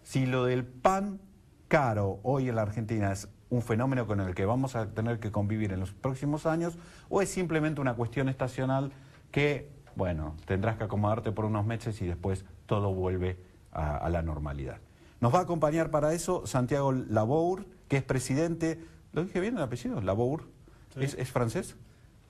si lo del pan caro hoy en la Argentina es un fenómeno con el que vamos a tener que convivir en los próximos años, o es simplemente una cuestión estacional que, bueno, tendrás que acomodarte por unos meses y después todo vuelve a la normalidad. Nos va a acompañar para eso Santiago Labour, que es presidente, ¿lo dije bien el apellido? Labour, sí. ¿Es francés?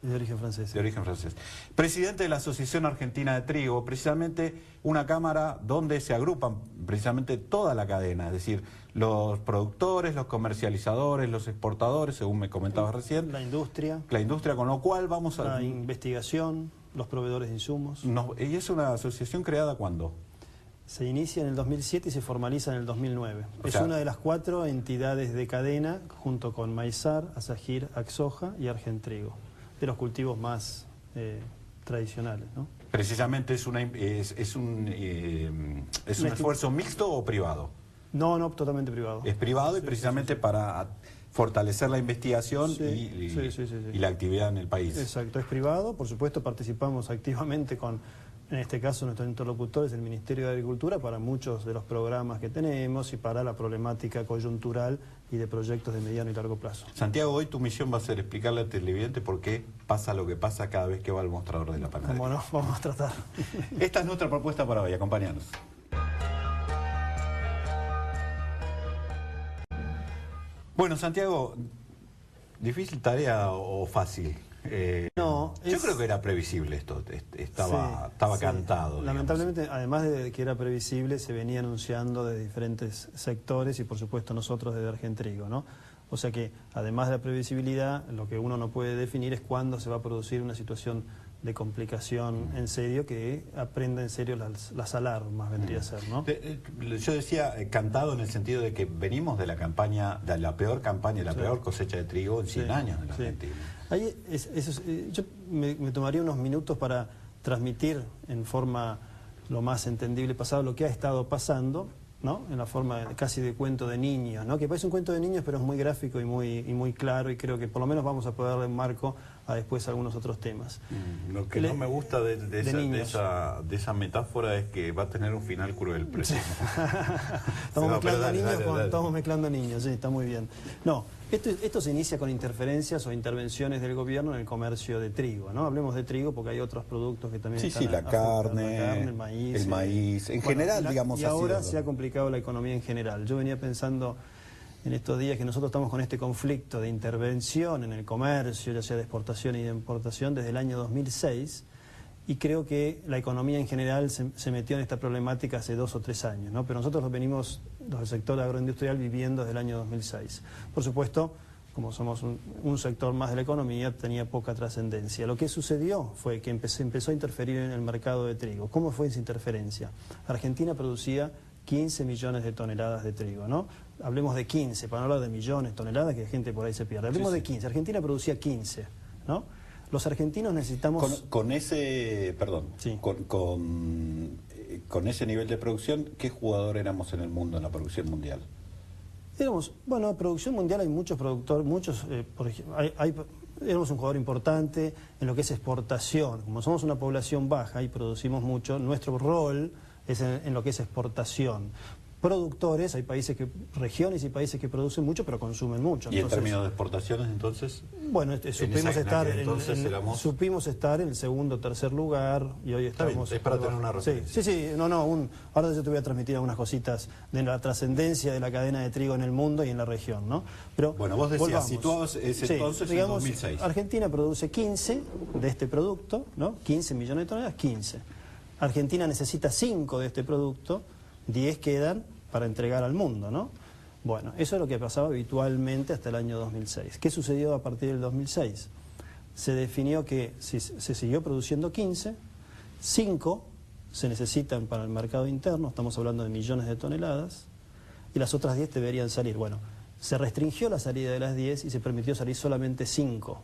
De origen francés. De origen francés. Presidente de la Asociación Argentina de Trigo, precisamente una cámara donde se agrupan precisamente toda la cadena, es decir, los productores, los comercializadores, los exportadores, según me comentabas recién. La industria. La industria, con lo cual vamos a... La investigación, los proveedores de insumos. ¿Y es una asociación creada cuándo? Se inicia en el 2007 y se formaliza en el 2009. Es una de las 4 entidades de cadena, junto con Maizar, Asagir, Axoja y Argentrigo, de los cultivos más tradicionales, ¿no? Precisamente es un esfuerzo mixto o privado. No, totalmente privado. Es privado y precisamente para fortalecer la investigación y la actividad en el país. Exacto, es privado, por supuesto participamos activamente con, en este caso, nuestros interlocutores del Ministerio de Agricultura para muchos de los programas que tenemos y para la problemática coyuntural y de proyectos de mediano y largo plazo. Santiago, hoy tu misión va a ser explicarle al televidente por qué pasa lo que pasa cada vez que va al mostrador de la panadería. Bueno, vamos a tratar. Esta es nuestra propuesta para hoy, acompáñanos. Bueno, Santiago, ¿difícil tarea o fácil? No, yo creo que era previsible esto, estaba cantado. Lamentablemente, además de que era previsible, se venía anunciando de diferentes sectores y por supuesto nosotros desde Argentrigo, ¿no? O sea que, además de la previsibilidad, lo que uno no puede definir es cuándo se va a producir una situación de complicación en serio que aprenda en serio las alarmas, vendría a ser, ¿no? Yo decía cantado en el sentido de que venimos de la campaña, de la peor campaña, la peor cosecha de trigo en 100 años en la Argentina. Ahí yo me tomaría unos minutos para transmitir en forma lo más entendible pasado lo que ha estado pasando, ¿no? En la forma casi de cuento de niños, ¿no? Que parece un cuento de niños, pero es muy gráfico y muy claro, y creo que por lo menos vamos a poder darle un marco a después algunos otros temas. Lo que no me gusta de esa metáfora es que va a tener un final cruel, Estamos mezclando niños, sí, está muy bien. No, esto se inicia con interferencias o intervenciones del gobierno en el comercio de trigo, ¿no? Hablemos de trigo porque hay otros productos que también están la carne, el maíz, en general, digamos. Y ahora se ha complicado la economía en general. Yo venía pensando en estos días que nosotros estamos con este conflicto de intervención en el comercio, ya sea de exportación y de importación, desde el año 2006, y creo que la economía en general se metió en esta problemática hace 2 o 3 años, ¿no? Pero nosotros los del sector agroindustrial, viviendo desde el año 2006. Por supuesto, como somos un sector más de la economía, tenía poca trascendencia. Lo que sucedió fue que empezó a interferir en el mercado de trigo. ¿Cómo fue esa interferencia? Argentina producía 15 millones de toneladas de trigo, ¿no? Hablemos de 15, para no hablar de millones de toneladas, que la gente por ahí se pierde. Hablemos de 15, Argentina producía 15, ¿no? Los argentinos necesitamos... Con ese nivel de producción, ¿qué jugador éramos en el mundo, en la producción mundial? Bueno, producción mundial hay muchos productores, éramos un jugador importante en lo que es exportación. Como somos una población baja y producimos mucho, nuestro rol es en lo que es exportación. Productores, hay regiones y países que producen mucho pero consumen mucho. ¿Y en términos de exportaciones entonces? Bueno, supimos estar en el segundo o tercer lugar y hoy estamos... Es para tener una referencia. Ahora yo te voy a transmitir algunas cositas de la trascendencia de la cadena de trigo en el mundo y en la región, ¿no? Pero bueno, vos decías, situabas entonces en 2006. Argentina produce 15 de este producto, ¿no? 15 millones de toneladas, 15. Argentina necesita 5 de este producto, 10 quedan para entregar al mundo, ¿no? Bueno, eso es lo que pasaba habitualmente hasta el año 2006. ¿Qué sucedió a partir del 2006? Se definió que si se siguió produciendo 15, 5 se necesitan para el mercado interno, estamos hablando de millones de toneladas, y las otras 10 deberían salir. Bueno, se restringió la salida de las 10 y se permitió salir solamente 5.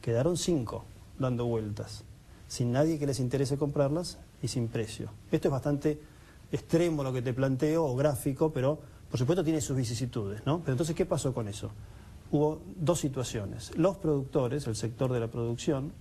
Quedaron 5 dando vueltas, sin nadie que les interese comprarlas y sin precio. Esto es bastante extremo lo que te planteo, o gráfico, pero por supuesto tiene sus vicisitudes, ¿no? Pero entonces, ¿qué pasó con eso? Hubo 2 situaciones. Los productores, el sector de la producción,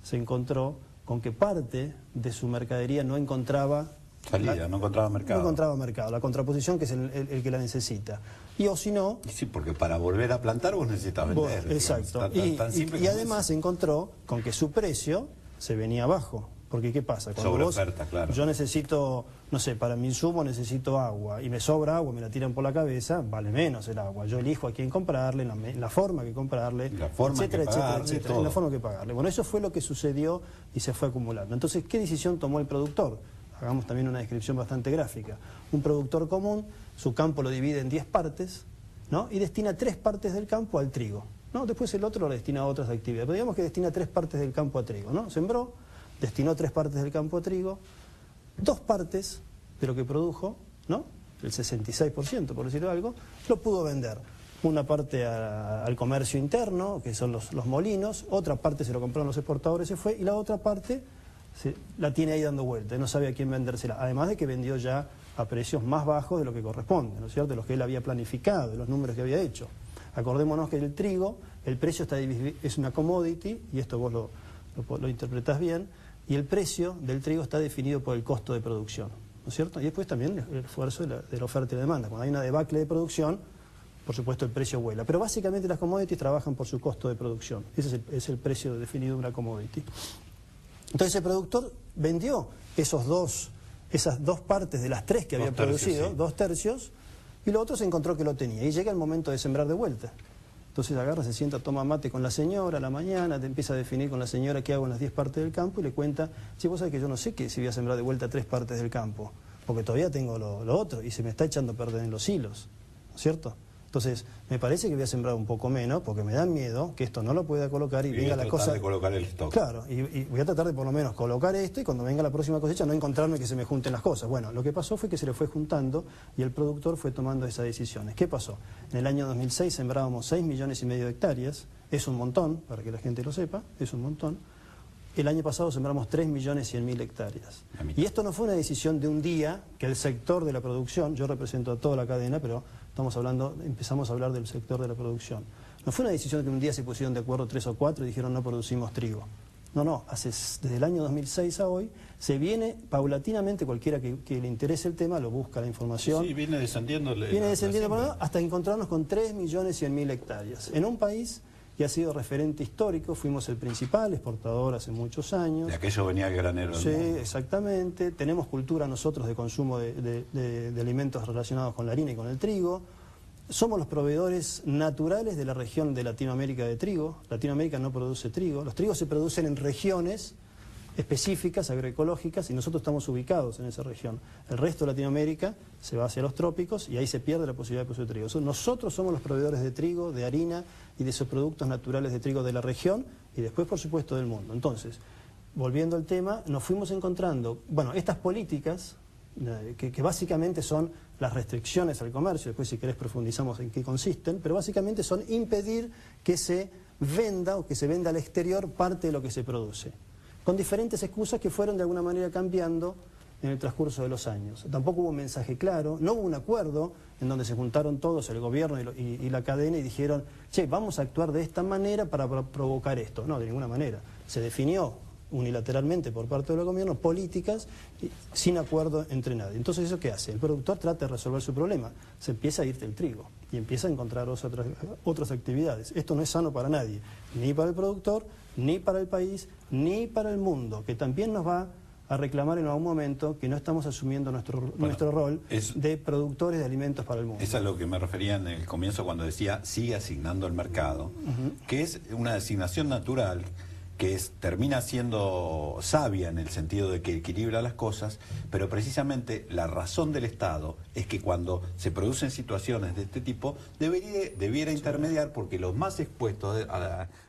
se encontró con que parte de su mercadería no encontraba Salida, no encontraba mercado. No encontraba mercado, la contraposición que es el que la necesita. Y o si no... Sí, porque para volver a plantar vos necesitas vender. Exacto. Y además se encontró con que su precio se venía abajo. Porque ¿qué pasa? Cuando oferta, claro. Yo necesito, no sé, para mi insumo necesito agua y me sobra agua, me la tiran por la cabeza, vale menos el agua. Yo elijo a quién comprarle, la forma que comprarle, la forma etcétera, que pagarle, etcétera, etcétera, todo. la forma que pagarle. Bueno, eso fue lo que sucedió y se fue acumulando. Entonces, ¿qué decisión tomó el productor? Hagamos también una descripción bastante gráfica. Un productor común, su campo lo divide en 10 partes, ¿no? Y destina 3 partes del campo al trigo, ¿no? Después el otro lo destina a otras actividades. Pero digamos que destina 3 partes del campo a trigo, ¿no? Sembró, destinó 3 partes del campo a trigo, 2 partes de lo que produjo, ¿no? El 66%, por decirlo algo, lo pudo vender. Una parte al comercio interno, que son los molinos, otra parte se lo compraron los exportadores, se fue, y la otra parte la tiene ahí dando vuelta, y no sabe a quién vendérsela. Además de que vendió ya a precios más bajos de lo que corresponde, ¿no es cierto?, de los que él había planificado, de los números que había hecho. Acordémonos que el trigo, el precio es una commodity, y esto vos lo interpretás bien, y el precio del trigo está definido por el costo de producción, ¿no es cierto? Y después también el esfuerzo de la oferta y la demanda. Cuando hay una debacle de producción, por supuesto el precio vuela. Pero básicamente las commodities trabajan por su costo de producción. Ese es el precio definido de una commodity. Entonces el productor vendió esas dos partes de las 3 que había producido, sí, 2 tercios, y lo otro se encontró que lo tenía. Y llega el momento de sembrar de vuelta. Entonces agarra, se sienta, toma mate con la señora a la mañana, te empieza a definir con la señora qué hago en las 10 partes del campo y le cuenta, sí, vos sabés que yo no sé si voy a sembrar de vuelta 3 partes del campo, porque todavía tengo lo otro y se me está echando a perder en los hilos, ¿no es cierto? Entonces, me parece que voy a sembrar un poco menos, porque me da miedo que esto no lo pueda colocar y venga la cosa... de colocar el stock. Claro, y voy a tratar de por lo menos colocar esto y cuando venga la próxima cosecha no encontrarme que se me junten las cosas. Bueno, lo que pasó fue que se le fue juntando y el productor fue tomando esas decisiones. ¿Qué pasó? En el año 2006 sembrábamos 6,5 millones de hectáreas, es un montón, para que la gente lo sepa, es un montón. El año pasado sembramos 3,100,000 hectáreas. Y esto no fue una decisión de un día que el sector de la producción, yo represento a toda la cadena, pero empezamos a hablar del sector de la producción. No fue una decisión que un día se pusieron de acuerdo 3 o 4 y dijeron no producimos trigo. No, desde el año 2006 a hoy se viene paulatinamente, cualquiera que le interese el tema, lo busca la información. Sí, viene descendiendo. Hasta encontrarnos con 3,100,000 hectáreas. En un país que ha sido referente histórico, fuimos el principal exportador hace muchos años. De aquello venía el granero del mundo. Sí, exactamente. Tenemos cultura nosotros de consumo de alimentos relacionados con la harina y con el trigo. Somos los proveedores naturales de la región de Latinoamérica de trigo. Latinoamérica no produce trigo. Los trigos se producen en regiones específicas, agroecológicas, y nosotros estamos ubicados en esa región. El resto de Latinoamérica se va hacia los trópicos y ahí se pierde la posibilidad de producir trigo. Nosotros somos los proveedores de trigo, de harina y de esos productos naturales de trigo de la región y después, por supuesto, del mundo. Entonces, volviendo al tema, nos fuimos encontrando, bueno, estas políticas que básicamente son las restricciones al comercio, después si querés profundizamos en qué consisten, pero básicamente son impedir que se venda o que se venda al exterior parte de lo que se produce, con diferentes excusas que fueron de alguna manera cambiando en el transcurso de los años. Tampoco hubo un mensaje claro, no hubo un acuerdo en donde se juntaron todos, el gobierno y la cadena, y dijeron, che, vamos a actuar de esta manera para provocar esto. No, de ninguna manera. Se definió unilateralmente por parte del gobierno políticas sin acuerdo entre nadie. Entonces, ¿eso qué hace? El productor trata de resolver su problema. Se empieza a irte el trigo y empieza a encontrar otras actividades. Esto no es sano para nadie, ni para el productor, ni para el país, ni para el mundo, que también nos va a reclamar en algún momento que no estamos asumiendo nuestro rol de productores de alimentos para el mundo. Eso es a lo que me refería en el comienzo cuando decía sigue asignando el mercado, que es una asignación natural que termina siendo sabia en el sentido de que equilibra las cosas, pero precisamente la razón del Estado es que cuando se producen situaciones de este tipo debiera intermediar, porque los más expuestos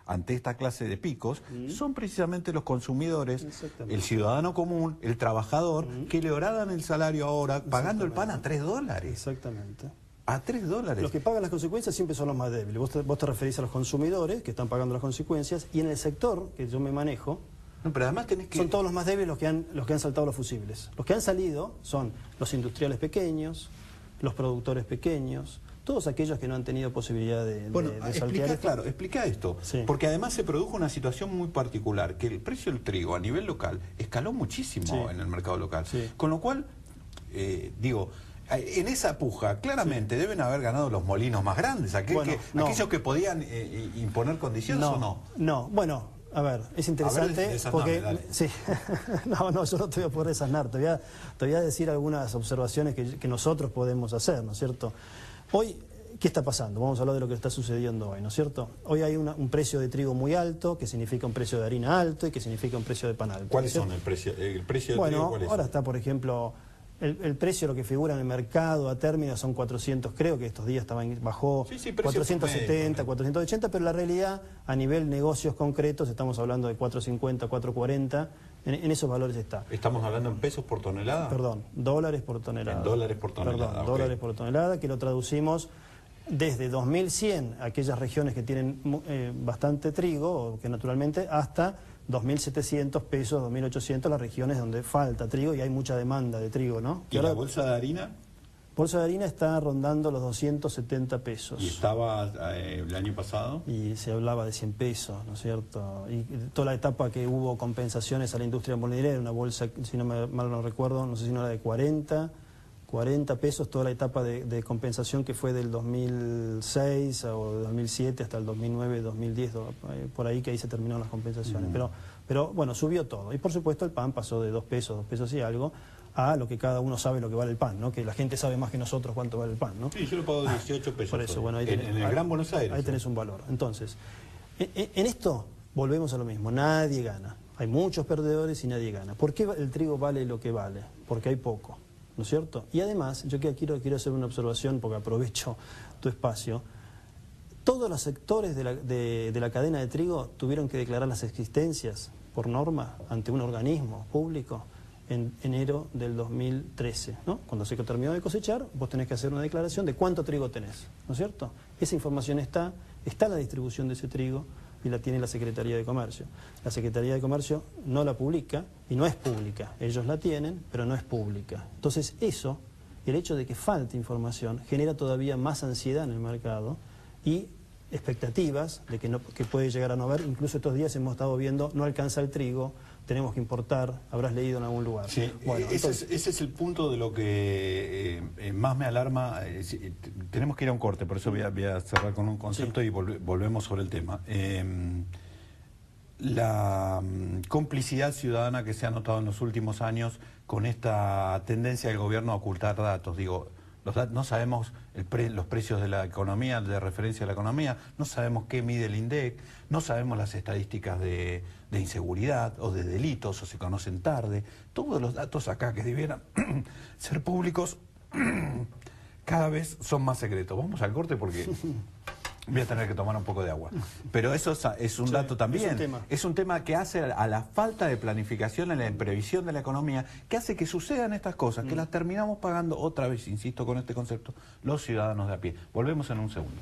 ante esta clase de picos son precisamente los consumidores, el ciudadano común, el trabajador, que le horadan el salario ahora pagando el pan a $3. Exactamente. A $3. Los que pagan las consecuencias siempre son los más débiles. Vos te referís a los consumidores que están pagando las consecuencias, y en el sector que yo me manejo, no, pero además tenés que... son todos los más débiles los que han saltado los fusibles. Los que han salido son los industriales pequeños, los productores pequeños, todos aquellos que no han tenido posibilidad de saltear esto. Claro, explica esto, sí. Porque además se produjo una situación muy particular, que el precio del trigo a nivel local escaló muchísimo en el mercado local, con lo cual digo, en esa puja, claramente deben haber ganado los molinos más grandes, aquellos que podían imponer condiciones o no. No, bueno, a ver, es interesante porque... Sí, no, yo no te voy a poder desasnar, te voy a decir algunas observaciones que nosotros podemos hacer, ¿no es cierto? Hoy, ¿qué está pasando? Vamos a hablar de lo que está sucediendo hoy, ¿no es cierto? Hoy hay un precio de trigo muy alto, que significa un precio de harina alto y que significa un precio de pan alto. ¿Cuáles son el precio de trigo? Bueno, ahora está, por ejemplo... El precio, lo que figura en el mercado a término son 400, creo que estos días bajó 470, 480, pero la realidad a nivel negocios concretos estamos hablando de 450, 440, en esos valores está. ¿Estamos hablando en pesos por tonelada? Perdón, dólares por tonelada. En dólares por tonelada. Perdón, dólares por tonelada, que lo traducimos desde 2100, aquellas regiones que tienen bastante trigo, que naturalmente, hasta 2.700 pesos, 2.800 las regiones donde falta trigo y hay mucha demanda de trigo, ¿no? ¿Y la bolsa de harina? Bolsa de harina está rondando los 270 pesos. ¿Y estaba el año pasado? Y se hablaba de 100 pesos, ¿no es cierto? Y toda la etapa que hubo compensaciones a la industria molinera, una bolsa, si no mal no recuerdo, no sé si no era de 40 pesos, toda la etapa de compensación que fue del 2006 o 2007 hasta el 2009, 2010, por ahí que ahí se terminaron las compensaciones. Pero bueno, subió todo. Y por supuesto el pan pasó de 2 pesos, 2 pesos y algo, a lo que cada uno sabe lo que vale el pan, ¿no? Que la gente sabe más que nosotros cuánto vale el pan, ¿no? Sí, yo lo pago 18 pesos. Por eso, bueno, ahí tenés, en el Gran Buenos Aires. Ahí tenés un valor. Entonces, en esto volvemos a lo mismo, nadie gana. Hay muchos perdedores y nadie gana. ¿Por qué el trigo vale lo que vale? Porque hay poco, ¿no es cierto? Y además, yo quiero hacer una observación porque aprovecho tu espacio. Todos los sectores de la cadena de trigo tuvieron que declarar las existencias por norma ante un organismo público en enero del 2013, ¿no? Cuando se terminó de cosechar, vos tenés que hacer una declaración de cuánto trigo tenés, ¿no es cierto? Esa información está la distribución de ese trigo y la tiene la Secretaría de Comercio. La Secretaría de Comercio no la publica y no es pública. Ellos la tienen, pero no es pública. Entonces eso, el hecho de que falte información, genera todavía más ansiedad en el mercado y expectativas de que puede llegar a no haber. Incluso estos días hemos estado viendo, no alcanza el trigo, tenemos que importar, habrás leído en algún lugar. Sí, bueno, ese es el punto de lo que más me alarma. Tenemos que ir a un corte, por eso voy a cerrar con un concepto y volvemos sobre el tema. La complicidad ciudadana que se ha notado en los últimos años con esta tendencia del gobierno a ocultar datos, digo, no sabemos los precios de la economía, de referencia de la economía, no sabemos qué mide el INDEC, no sabemos las estadísticas de inseguridad o de delitos, o se conocen tarde. Todos los datos acá que debieran ser públicos cada vez son más secretos. Vamos al corte porque voy a tener que tomar un poco de agua. Pero eso es un dato también. Es un tema que hace a la falta de planificación en la previsión de la economía, que hace que sucedan estas cosas, que las terminamos pagando otra vez, insisto con este concepto, los ciudadanos de a pie. Volvemos en un segundo.